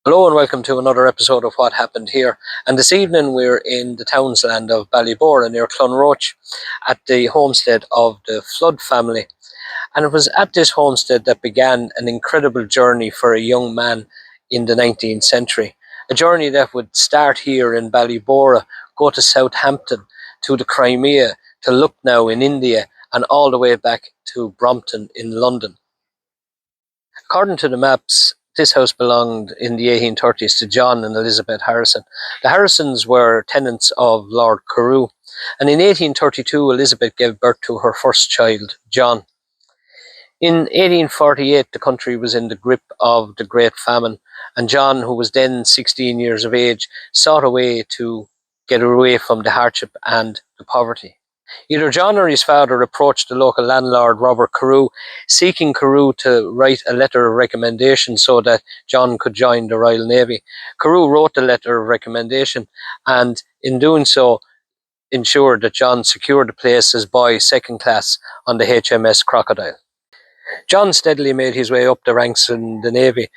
Hello and welcome to another episode of What Happened Here. And this evening we're in the townsland of Ballybora near Clonroach at the homestead of the Flood family. And it was at this homestead that began an incredible journey for a young man in the 19th century. A journey that would start here in Ballybora, go to Southampton, to the Crimea, to Lucknow in India, and all the way back to Brompton in London. According to the maps, this house belonged in the 1830s to John and Elizabeth Harrison. The Harrisons were tenants of Lord Carew, and in 1832 Elizabeth gave birth to her first child, John. In 1848 the country was in the grip of the Great Famine, and John, who was then 16 years of age, sought a way to get away from the hardship and the poverty. Either John or his father approached the local landlord, Robert Carew, seeking Carew to write a letter of recommendation so that John could join the Royal Navy. Carew wrote the letter of recommendation and, in doing so, ensured that John secured a place as boy second class on the HMS Crocodile. John steadily made his way up the ranks in the Navy.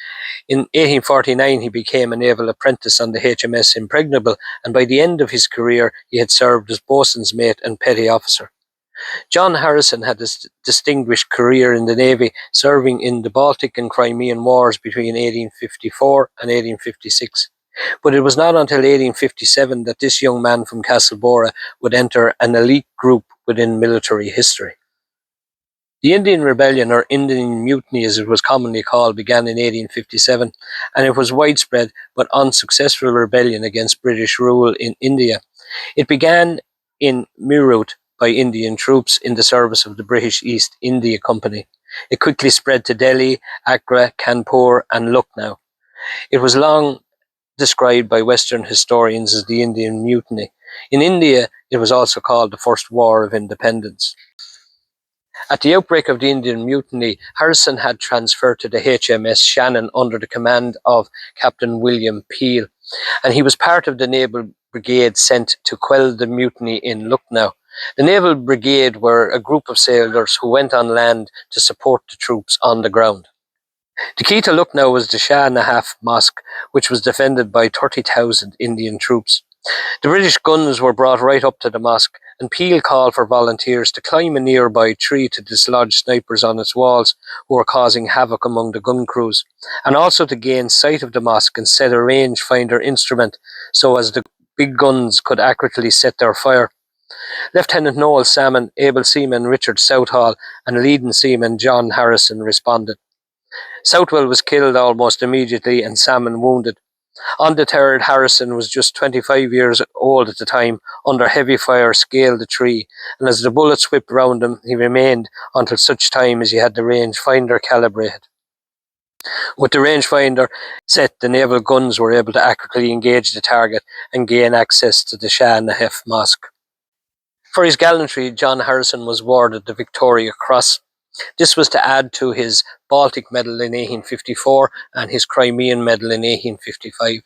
In 1849 he became a naval apprentice on the HMS Impregnable, and by the end of his career he had served as boatswain's mate and petty officer. John Harrison had a distinguished career in the Navy, serving in the Baltic and Crimean Wars between 1854 and 1856. But it was not until 1857 that this young man from Castleboragh would enter an elite group within military history. The Indian Rebellion, or Indian Mutiny as it was commonly called, began in 1857, and it was widespread but unsuccessful rebellion against British rule in India. It began in Meerut by Indian troops in the service of the British East India Company. It quickly spread to Delhi, Agra, Kanpur and Lucknow. It was long described by Western historians as the Indian Mutiny. In India, it was also called the First War of Independence. At the outbreak of the Indian Mutiny, Harrison had transferred to the HMS Shannon under the command of Captain William Peel, and he was part of the naval brigade sent to quell the mutiny in Lucknow. The naval brigade were a group of sailors who went on land to support the troops on the ground. The key to Lucknow was the Shah Nahaf Mosque, which was defended by 30,000 Indian troops. The British guns were brought right up to the mosque, and Peel called for volunteers to climb a nearby tree to dislodge snipers on its walls who were causing havoc among the gun crews, and also to gain sight of the mosque and set a rangefinder instrument so as the big guns could accurately set their fire. Lieutenant Noel Salmon, able seaman Richard Southall, and leading seaman John Harrison responded. Southwell was killed almost immediately and Salmon wounded. Undeterred, Harrison was just 25 years old at the time, under heavy fire scaled the tree, and as the bullets whipped round him, he remained until such time as he had the rangefinder calibrated. With the rangefinder set, the naval guns were able to accurately engage the target and gain access to the Shah Nahaf Mosque. For his gallantry, John Harrison was awarded the Victoria Cross. This was to add to his Baltic Medal in 1854 and his Crimean Medal in 1855.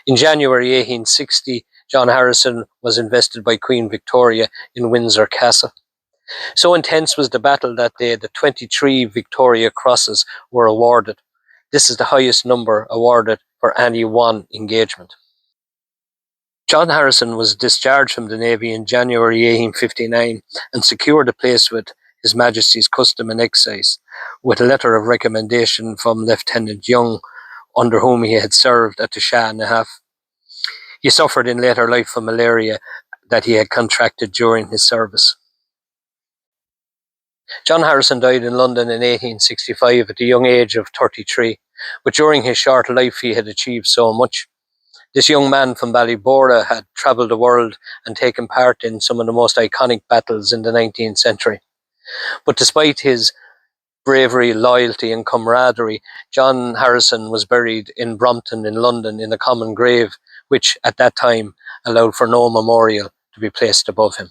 In January 1860, John Harrison was invested by Queen Victoria in Windsor Castle. So intense was the battle that day that 23 Victoria Crosses were awarded. This is the highest number awarded for any one engagement. John Harrison was discharged from the Navy in January 1859 and secured a place with His Majesty's Custom and Excise, with a letter of recommendation from Lieutenant Young, under whom he had served at the Shah Nahaf. He suffered in later life from malaria that he had contracted during his service. John Harrison died in London in 1865 at the young age of 33, but during his short life he had achieved so much. This young man from Ballybora had travelled the world and taken part in some of the most iconic battles in the 19th century. But despite his bravery, loyalty and camaraderie, John Harrison was buried in Brompton in London in a common grave, which at that time allowed for no memorial to be placed above him.